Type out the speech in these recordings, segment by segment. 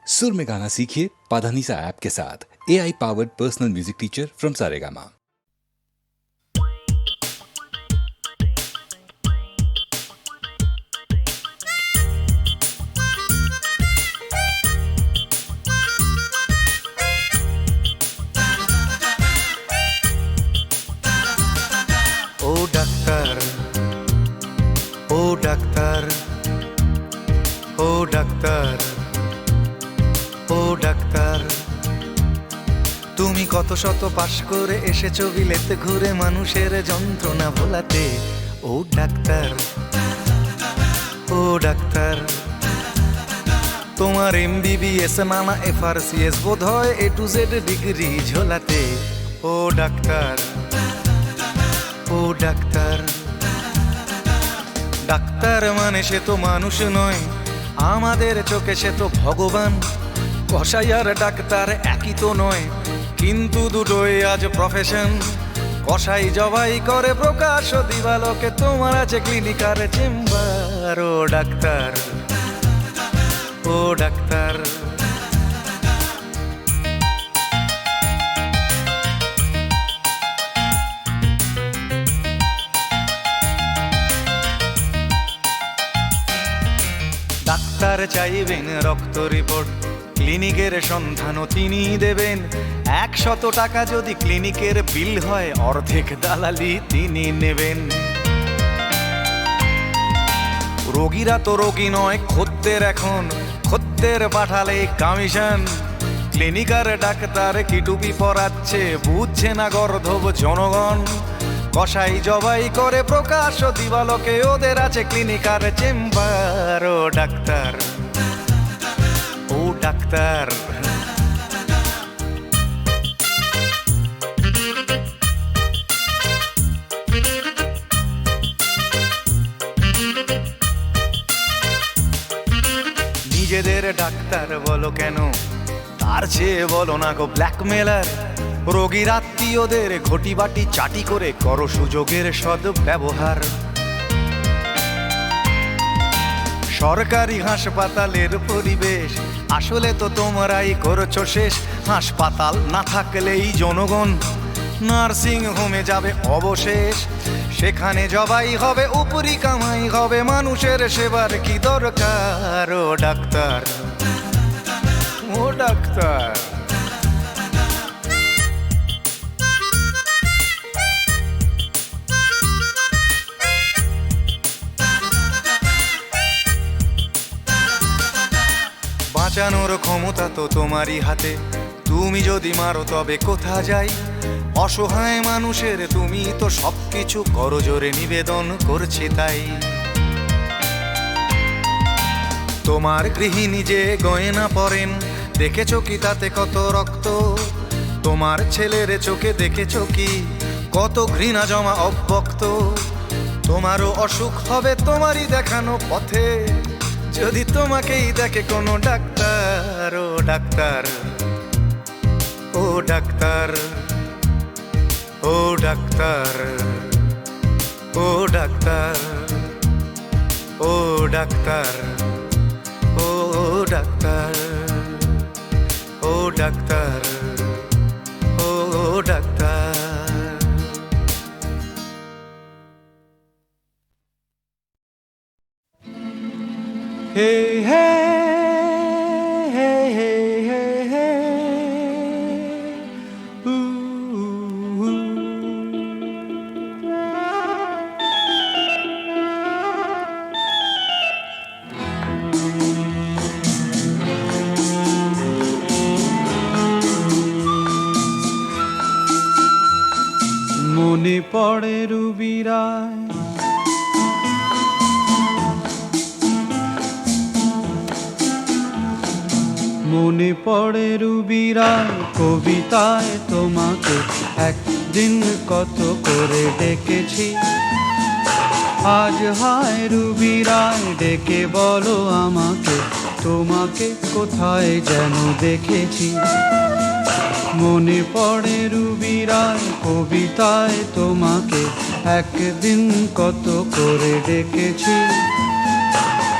सुर में गाना सीखिए पाधानीसा ऐप के साथ। AI powered personal music teacher from Saregama. ও ডাক্তার, ও ডাক্তার, ও ডাক্তার, ও ডাক্তার, তুমি কত শত পাশ করে এসেছো বিলেতে ঘুরে মানুষের যন্ত্রণা ভোলাতে। ও ডাক্তার, ও ডাক্তার, তোমার MBBS নানা FRCS বোধ হয় A to Z ডিগ্রি ঝোলাতে। ও ডাক্তার, ও ডাক্তার, ডাক্তার মানে সে তো মানুষ নয়, আমাদের চোখে সে তো ভগবান। কসাই আর ডাক্তার একই তো নয়, কিন্তু দুটোই আজ প্রফেশন। কসাই জবাই করে প্রকাশ দিবালোকে, তোমার আছে ক্লিনিকার চেম্বার। ও ডাক্তার, ও ডাক্তার, ডাক্তার চাইবেন রক্ত রিপোর্ট, ক্লিনিকের সন্ধানও তিনি দেবেন। 100 টাকা যদি ক্লিনিকের বিল হয়, অর্ধেক দালালি তিনি নেবেন। রোগীরা তো রোগী নয় খদ্দের, এখন খদ্দের পাঠালে কমিশন। ক্লিনিকার ডাক্তার কি টুপি পরাচ্ছে, বুঝছে না গর্ধব জনগণ। কসাই জবাই করে প্রকাশ দিবালোকে, ওদের আছে ক্লিনিকার চেম্বার। ও ডাক্তার, ও ডাক্তার, নিজেদের ডাক্তার বলো কেন, তার চেয়ে বলো না গো ব্ল্যাকমেলার। রোগীর আত্মীয়দের ঘটি বাটি চাটি করে করো সুযোগের সদ্ব্যবহার। সরকারি হাসপাতালের পরিবেশ আসলে তো তোমরাই করছো শেষ। হাসপাতাল না থাকলেই জনগণ নার্সিং হোমে যাবে অবশেষ। সেখানে জবাই হবে, উপরি কামাই হবে, মানুষের সেবার কি দরকার। ও ডাক্তার, ও ডাক্তার, বাঁচানোর ক্ষমতা তো তোমারই হাতে, তুমি যদি মারো তবে কোথা যাই। অসহায় মানুষের তুমি তো সবকিছু করজোরে নিবেদন করছি তাই। তোমার গৃহিণী যে গয়না পরেন, দেখেছো কি তাতে কত রক্ত? তোমার ছেলের চোখে দেখেছো কি কত ঘৃণা জমা অব্যক্ত? তোমারও অসুখ হবে তোমারই দেখানো পথে, যদি তোমাকেই দেখে কোনো ডাক্তার। ও ডাক্তার, ও ডাক্তার, ও ডাক্তার, ও ডাক্তার, ও ডাক্তার, ও ডাক্তার, ও ডাক্তার, ও doctor. Hey, hey, hey, hey, hey, hey. Ooh, ooh. মনে পড়ে রুবিরায়, মনে পড়ে রুবিরায় কবিতায় তোমাকে একদিন কত করে ডেকেছি। আজ হায় রুবিরায় ডেকে বলো আমাকে, তোমাকে কোথায় যেন দেখেছি। মনে পড়ে রুবিরায় কবিতায় তোমাকে একদিন কত করে ডেকেছি।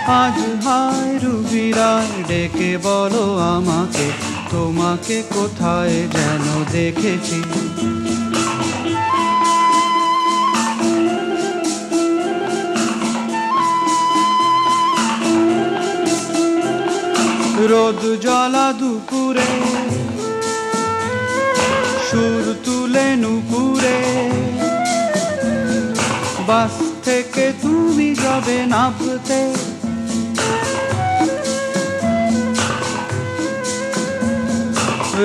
আজ হায় রুবিরায় ডেকে বলো আমাকে, তোমাকে কোথায় যেন দেখেছি। রোদ জ্বলা দুপুরে, সুর তুলে নুপুরে, বাস থেকে তুমি যাবে নামতে।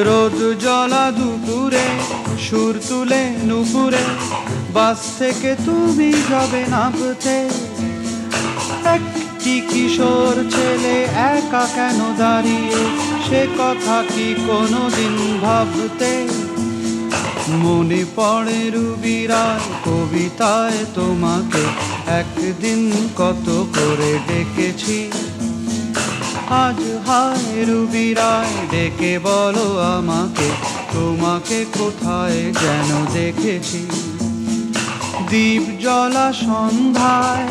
রোদ জ্বলা দুপুরে, সুর তুলে নুপুরে, বাস থেকে তুমি যাবে নামতে। একটি কিশোর ছেলে একা কেন দাঁড়িয়ে, সে কথা কি কোনোদিন ভাবতে? মনে পড়ে রুবিরায় কবিতায় তোমাকে, একদিন কত করে ডেকেছি। আজ হায় রুবিরায় ডেকে বলো আমাকে, তোমাকে কোথায় যেন দেখেছি। দ্বীপ জ্বলা সন্ধ্যায়,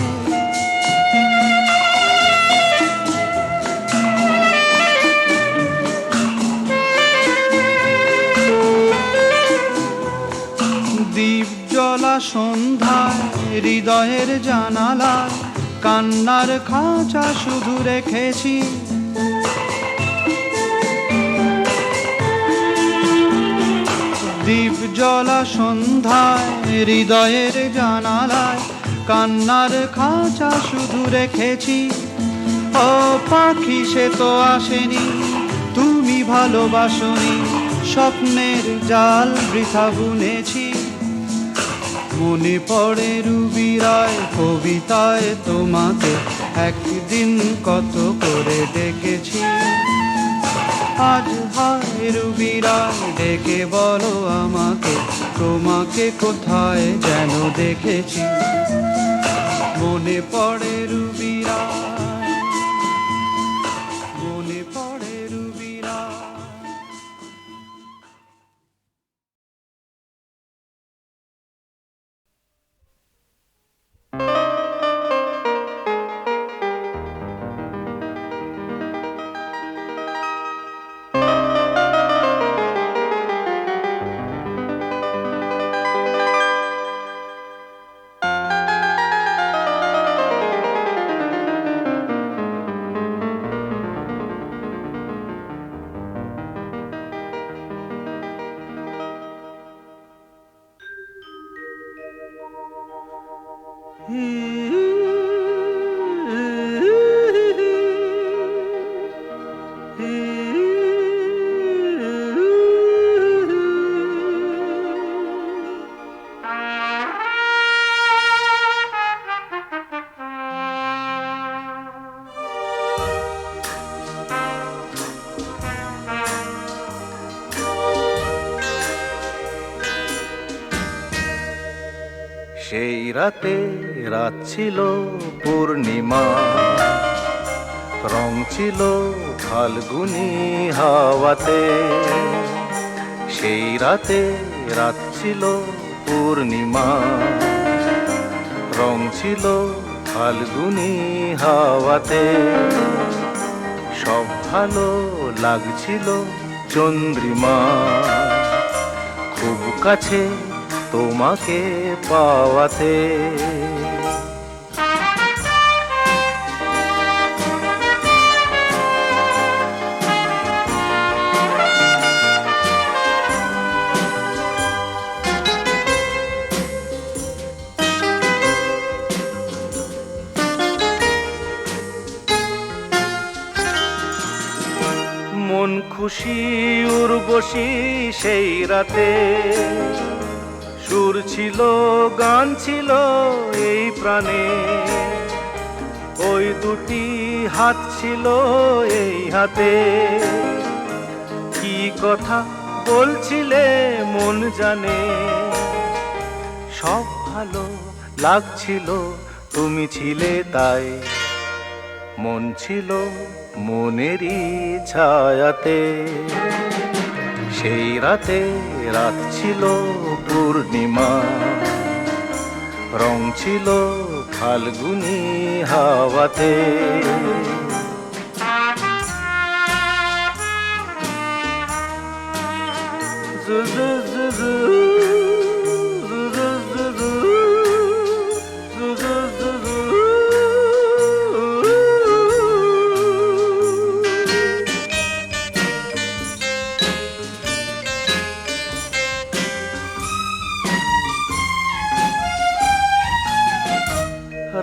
দ্বীপ জ্বলা সন্ধ্যায়, হৃদয়ের জানালায় কান্নার খাঁচা শুধু রেখেছি। দ্বীপ জ্বলা সন্ধ্যায়, হৃদয়ের জানালায় কান্নার খাঁচা শুধু রেখেছি। ও পাখি সে তো আসেনি, তুমি ভালোবাসনি, স্বপ্নের জাল বৃথা বুনেছি। মনে পড়ে রুবিরায় কবিতায় তোমাকে, একদিন কত করে ডেকেছি। আজ হায় রুবিরায় ডেকে বলো আমাকে, তোমাকে কোথায় যেন দেখেছি। মনে পড়ে রুবিরায়, মনে পড়ে রুবিরায়। সেই রাতে রাত ছিল পূর্ণিমা, রং ছিল ফাল্গুনি হাওয়াতে। সেই রাতে রাত ছিল পূর্ণিমা, রং ছিল ফাল্গুনি হাওয়াতে। সব ভালো লাগছিল চন্দ্রিমা, খুব কাছে তোমাকে পাওয়াতে। মন খুশি উর্বশী সেই রাতে, সুর ছিল গান ছিল এই প্রাণে। ওই দুটি হাত ছিল এই হাতে, কি কথা বলছিলে মন জানে। সব ভালো লাগছিল তুমি ছিলে তাই, মন ছিল মনেরই ছায়াতে। সেই রাতে রাত ছিল পূর্ণিমা, রং ছিল ফাল্গুনি হাওয়াতে। জু জু জু জু, জু জু জু জু, জু জু জু জু।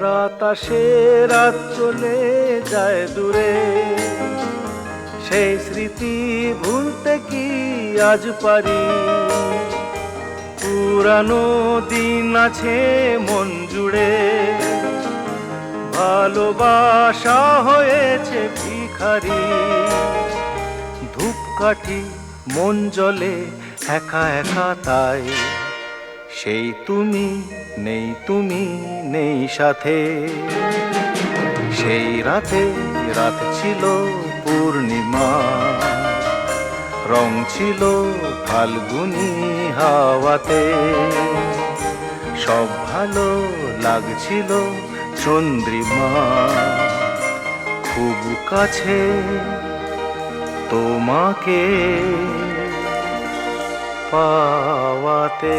রাত আসে রাত চলে যায় দূরে, সেই স্মৃতি ভুলতে কি আজ পারি? পুরানো দিন আছে মন জুড়ে, ভালোবাসা হয়েছে ভিখারি। ধূপকাঠি মন জ্বলে একা একা তাই, সেই তুমি নেই, তুমি নেই সাথে। সেই রাতে রাত ছিল পূর্ণিমা, রং ছিল ফাল্গুনি হাওয়াতে। সব ভালো লাগছিল চন্দ্রিমা, খুব কাছে তোমাকে পাওয়াতে।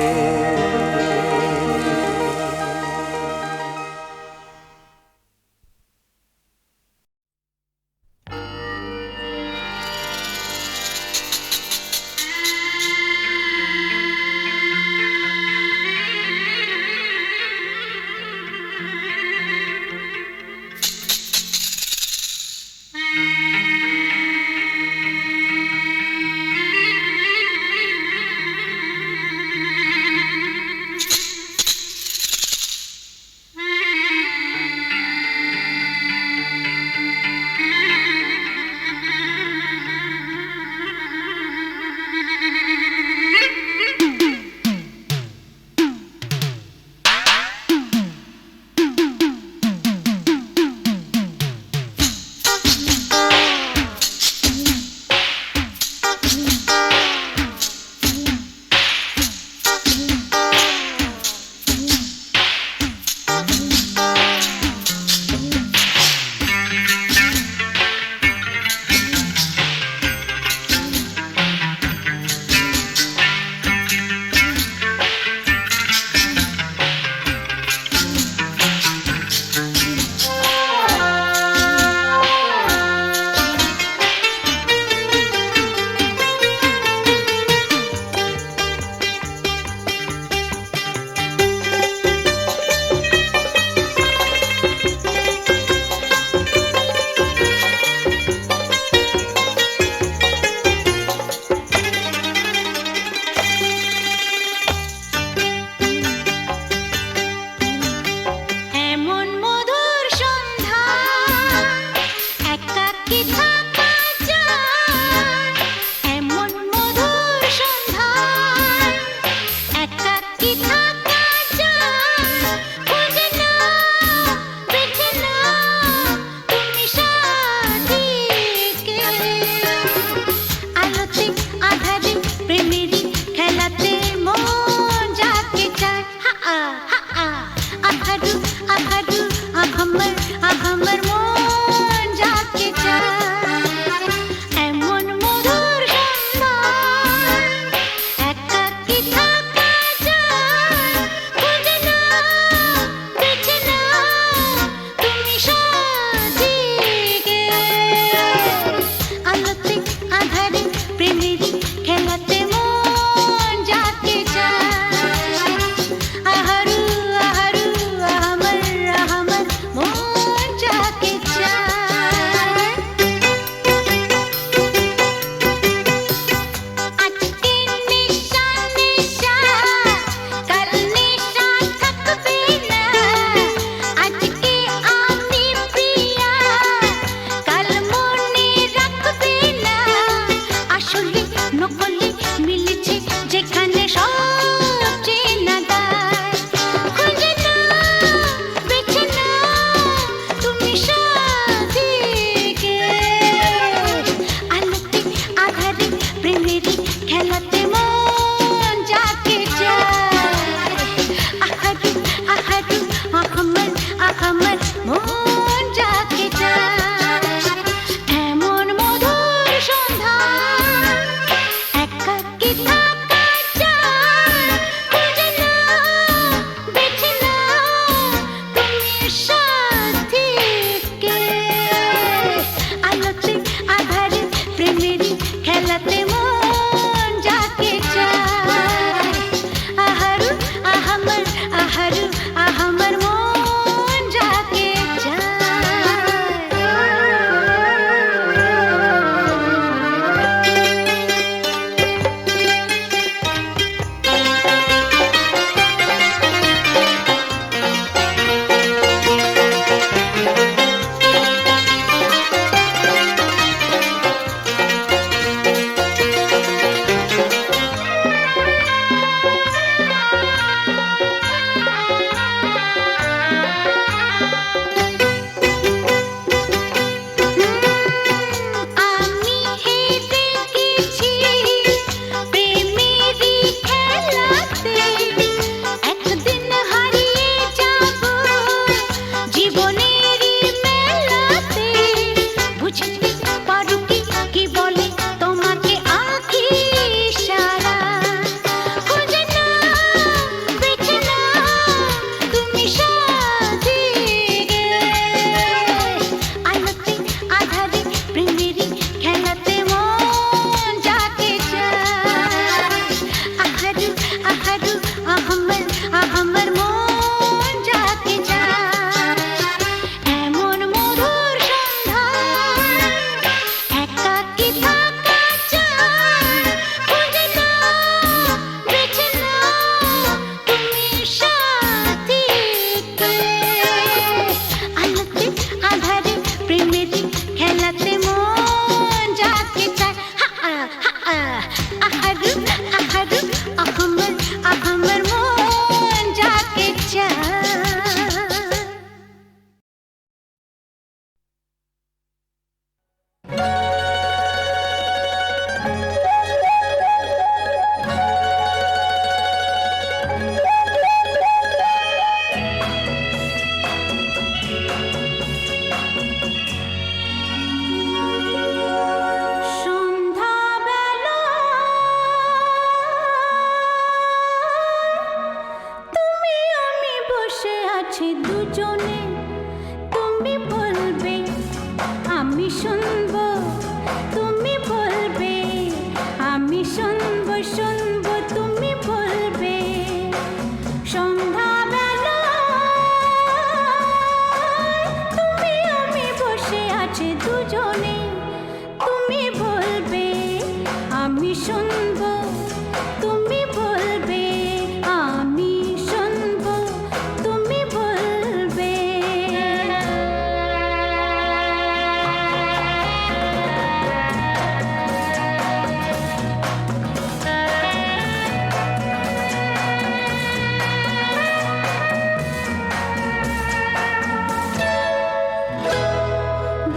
শুনবো তুমি বলবে, আমি শুনবো তুমি বলবে।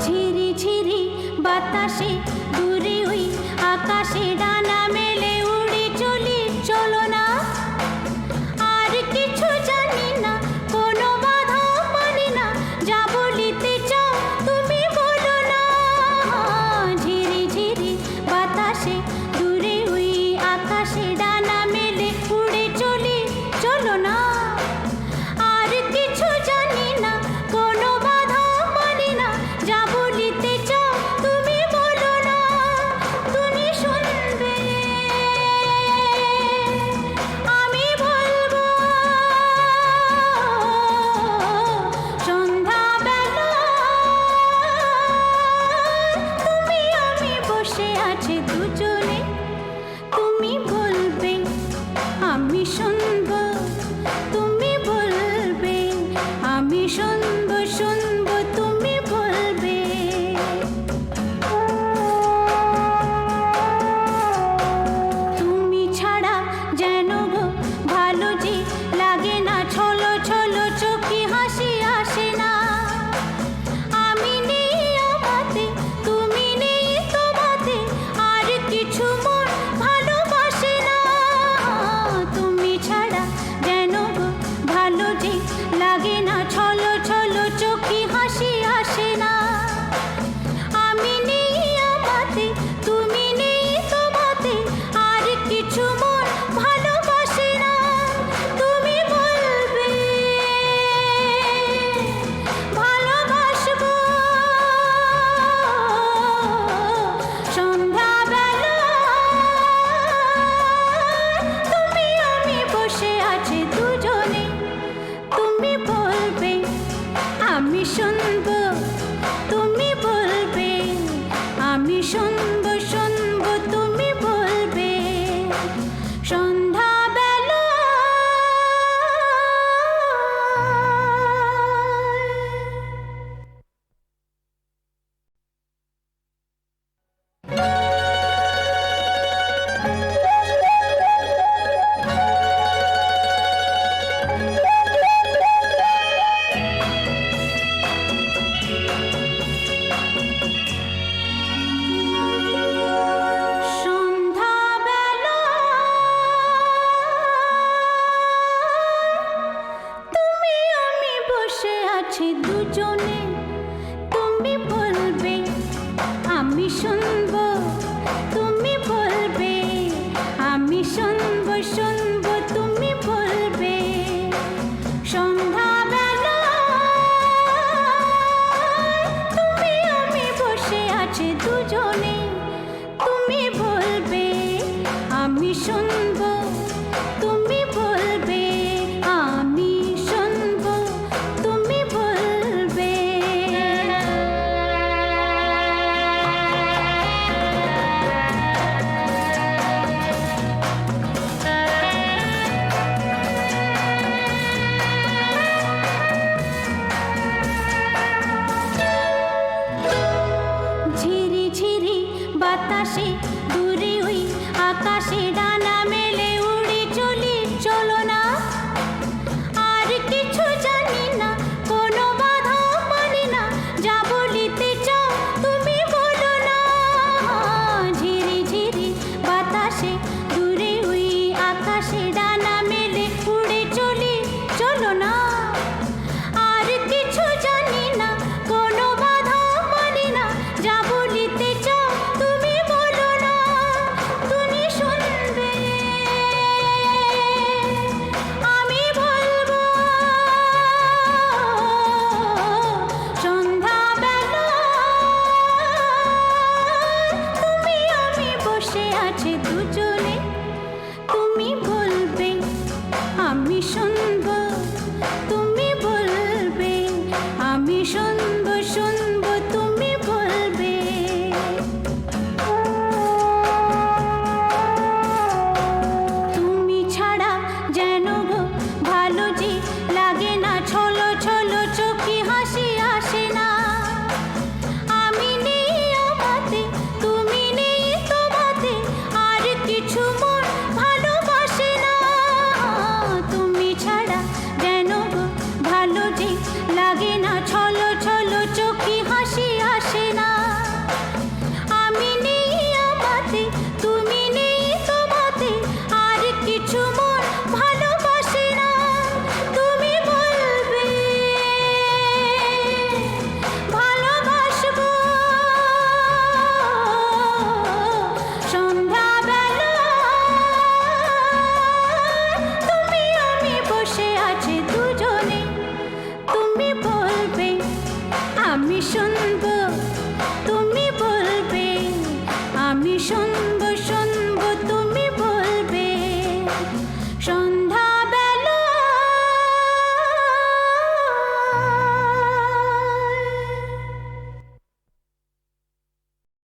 ঝিরি ঝিরি বাতাসে দূরে ওই আকাশে ডানা মেলে উড়ে চলি, চলো না আর কিছু জানি না, কোনো বাধা মানি না, যা বলিতে চাও তুমি বলো না। ঝিরি ঝিরি বাতাসে দূরে ওই আকাশে ডানা মেলে উড়ে চলি, চলো না আর কিছু জানি না, কোনো বাধা মানি না, যা বলিতে চাও তুমি বলো না। তুমি শুনবে আমি বলবো, সন্ধ্যাবেলা তুমি আমি বসে আছি দুজনে, তুমি বলবে আমি শুনবো তুমি বলবে, আমি শুনবো শুনবো তুমি বলবে। তুমি ছাড়া যেন গো ভালো যে লাগে না, ছলো ছলো চোখে হাসি আসে না। আমি নেই আমাতে, তুমি নেই তোমাতে, আর কিছু মন ভালোবাসে না। তুমি ছাড়া যেন গো ভালো যে লাগে না, ছলো ছলো চোখে হাসি আসে না। আমি নেই আমাতে, তুমি নেই তোমাতে, আর কিছু মন ভালোবাসে না। তুমি বলবে ভালোবাসবো, সন্ধ্যাবেলা তুমি আমি বসে আছি দুজনে, তুমি বলবে আমি শুনবো তুমি বলবে, আমি শুনবো শুনবো তুমি বলবে। সন্ধ্যাবেলা সন্ধ্যাবেলা তুমি আমি বসে আছি দুজনে, তুমি বলবে আমি শুনবো তুমি বলবে, আমি শুনবো শুনবো তুমি বলবে। সন্ধ্যাবেলা তুমি আমি বসে আছি দুজনে, তুমি বলবে আমি শুনবো তুমি বলবে, আমি শুনবো তুমি বলবে। ঝিরি ঝিরি বাতাসে দূরে ওই আকাশে ডানা মেলে উড়ে চলি, চলো না আর কিছু জানি না, কোনো বাধা মানি না, যা বলিতে চাও তুমি বলো না। ঝিরি ঝিরি বাতাসে দূরে ওই আকাশে ডানা মেলে উড়ে চলি, চলো না আর কিছু জানি না, কোনো বাধা মানি না, যা বলিতে চাও তুমি বলো না। তুমি শুনবে আমি বলবো, সন্ধ্যাবেলা তুমি আমি বসে আছি দুজনে, তুমি বলবে আমি শুনবো